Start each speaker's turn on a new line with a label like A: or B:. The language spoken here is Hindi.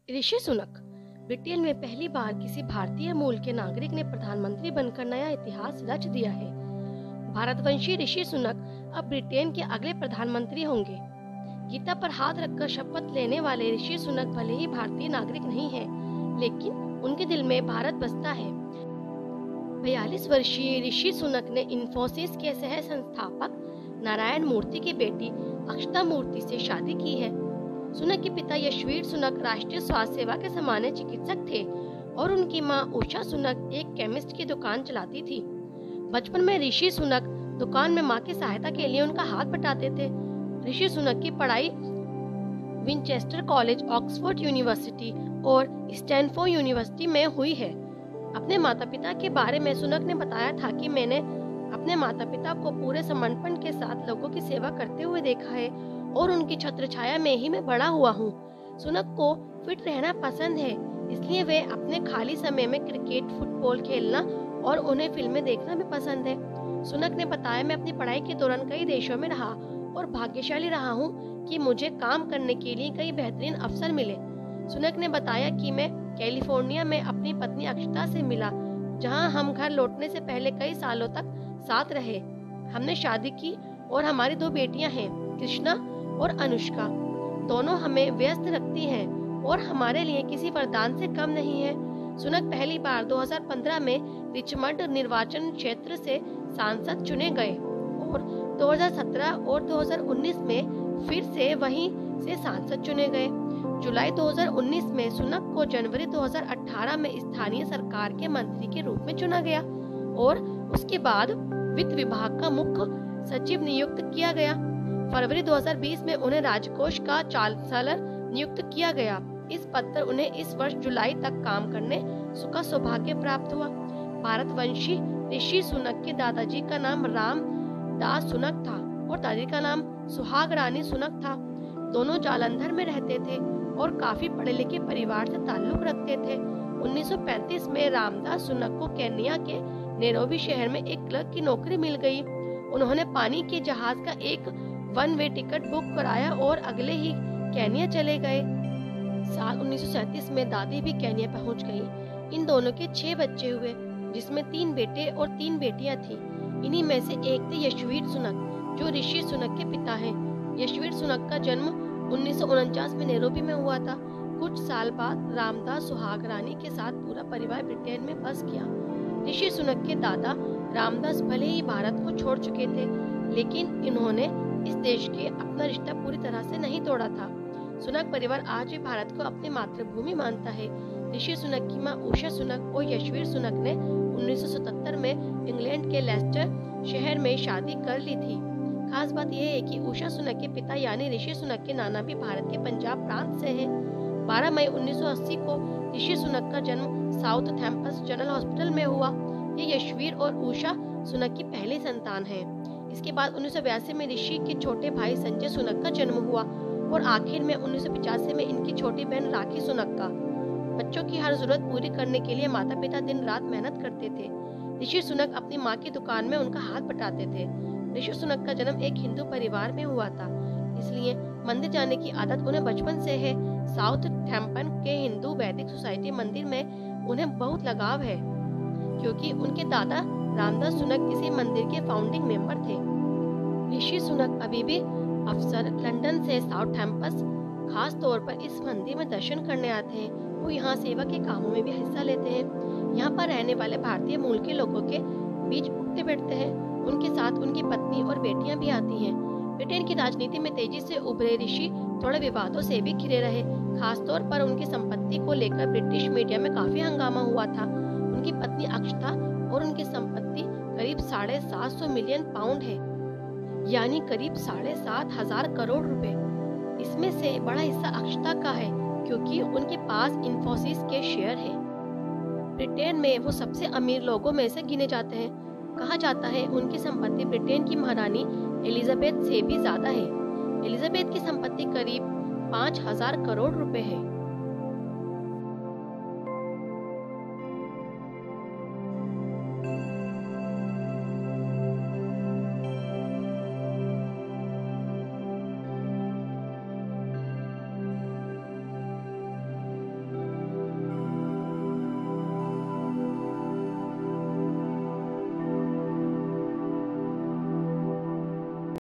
A: ऋषि सुनक ब्रिटेन में पहली बार किसी भारतीय मूल के नागरिक ने प्रधानमंत्री बनकर नया इतिहास रच दिया है। भारतवंशी ऋषि सुनक अब ब्रिटेन के अगले प्रधानमंत्री होंगे। गीता पर हाथ रखकर शपथ लेने वाले ऋषि सुनक भले ही भारतीय नागरिक नहीं हैं, लेकिन उनके दिल में भारत बसता है। 42 वर्षीय ऋषि सुनक ने इन्फोसिस के सह संस्थापक नारायण मूर्ति की बेटी अक्षता मूर्ति से शादी की है। सुनक के पिता यशवीर सुनक राष्ट्रीय स्वास्थ्य सेवा के सामान्य चिकित्सक थे और उनकी मां उषा सुनक एक केमिस्ट की दुकान चलाती थी। बचपन में ऋषि सुनक दुकान में मां की सहायता के लिए उनका हाथ बटाते थे। ऋषि सुनक की पढ़ाई विंचेस्टर कॉलेज, ऑक्सफोर्ड यूनिवर्सिटी और स्टैनफोर्ड यूनिवर्सिटी में हुई है। अपने माता पिता के बारे में सुनक ने बताया था कि मैंने अपने माता पिता को पूरे समर्पण के साथ लोगों की सेवा करते हुए देखा है और उनकी छत्र छाया में ही मैं बड़ा हुआ हूँ। सुनक को फिट रहना पसंद है, इसलिए वे अपने खाली समय में क्रिकेट, फुटबॉल खेलना और उन्हें फिल्में देखना भी पसंद है। सुनक ने बताया, मैं अपनी पढ़ाई के दौरान कई देशों में रहा और भाग्यशाली रहा हूँ कि मुझे काम करने के लिए कई बेहतरीन अवसर मिले। सुनक ने बताया कि मैं कैलिफोर्निया में अपनी पत्नी अक्षता से मिला, जहाँ हम घर लौटने से पहले कई सालों तक साथ रहे। हमने शादी की और हमारी 2 बेटियां हैं, कृष्णा और अनुष्का। दोनों हमें व्यस्त रखती हैं और हमारे लिए किसी वरदान से कम नहीं है। सुनक पहली बार 2015 में रिचमंड निर्वाचन क्षेत्र से सांसद चुने गए और 2017 और 2019 में फिर से वहीं से सांसद चुने गए। जुलाई 2019 में सुनक को जनवरी 2018 में स्थानीय सरकार के मंत्री के रूप में चुना गया और उसके बाद वित्त विभाग का मुख्य सचिव नियुक्त किया गया। फरवरी 2020 में उन्हें राजकोष का चांसलर नियुक्त किया गया। इस पद पर उन्हें इस वर्ष जुलाई तक काम करने का सौभाग्य प्राप्त हुआ। भारतवंशी ऋषि सुनक के दादाजी का नाम रामदास सुनक था और दादी का नाम सुहाग रानी सुनक था। दोनों जालंधर में रहते थे और काफी पढ़े लिखे परिवार से ताल्लुक रखते थे। 1935 में रामदास सुनक को केन्या के नैरोबी शहर में एक क्लर्क की नौकरी मिल गई। उन्होंने पानी के जहाज का एक 1 वे टिकट बुक कराया और अगले ही केन्या चले गए। साल 1937 में दादी भी केन्या पहुंच गई। इन दोनों के 6 बच्चे हुए, जिसमें 3 बेटे और 3 बेटियां थीं। इन्हीं में से एक थे यशवीर सुनक, जो ऋषि सुनक के पिता हैं। यशवीर सुनक का जन्म 1949 में नैरोबी में हुआ था। कुछ साल बाद रामदास सुहाग रानी के साथ पूरा परिवार ब्रिटेन में बस गया। ऋषि सुनक के दादा रामदास भले ही भारत को छोड़ चुके थे, लेकिन इन्होंने इस देश के अपना रिश्ता पूरी तरह से नहीं तोड़ा था। सुनक परिवार आज भी भारत को अपनी मातृभूमि मानता है। ऋषि सुनक की मां उषा सुनक और यशवीर सुनक ने 1977 में इंग्लैंड के लेस्टर शहर में शादी कर ली थी। खास बात यह है कि उषा सुनक के पिता यानी ऋषि सुनक के नाना भी भारत के पंजाब प्रांत से हैं। 12 मई 1980 को ऋषि सुनक का जन्म साउथ थैम्पस जनरल हॉस्पिटल में हुआ। ये यशवीर और उषा सुनक की पहली संतान है। इसके बाद 1982 में ऋषि के छोटे भाई संजय सुनक का जन्म हुआ और आखिर में 1985 में इनकी छोटी बहन राखी सुनक का। बच्चों की हर जरूरत पूरी करने के लिए माता पिता दिन रात मेहनत करते थे। ऋषि सुनक अपनी माँ की दुकान में उनका हाथ बटाते थे। ऋषि सुनक का जन्म एक हिंदू परिवार में हुआ था, इसलिए मंदिर जाने की आदत उन्हें बचपन से है। साउथ थैम्पटन के हिंदू वैदिक सोसाइटी मंदिर में उन्हें बहुत लगाव है, क्योंकि उनके दादा रामदास सुनक इसी मंदिर के फाउंडिंग मेंबर थे। ऋषि सुनक अभी भी अक्सर लंदन से साउथ थैम्पस खास तौर पर इस मंदिर में दर्शन करने आते हैं। वो यहाँ सेवा के कामों में भी हिस्सा लेते हैं। यहाँ पर रहने वाले भारतीय मूल के लोगों के बीच उठते बैठते हैं। उनके साथ उनकी पत्नी और बेटियां भी आती हैं। ब्रिटेन की राजनीति में तेजी से उभरे ऋषि थोड़े विवादों से भी घिरे रहे। खासतौर पर उनकी संपत्ति को लेकर ब्रिटिश मीडिया में काफी हंगामा हुआ था। उनकी पत्नी अक्षता और उनकी संपत्ति करीब 750 मिलियन पाउंड है, यानी करीब 7,500 करोड़ रुपए। इसमें से बड़ा हिस्सा अक्षता का है, क्योंकि उनके पास इन्फोसिस के शेयर हैं। ब्रिटेन में वो सबसे अमीर लोगों में से गिने जाते हैं। कहा जाता है उनकी संपत्ति ब्रिटेन की महारानी एलिजाबेथ से भी ज्यादा है। एलिजाबेथ की संपत्ति करीब 5,000 करोड़ रुपए है।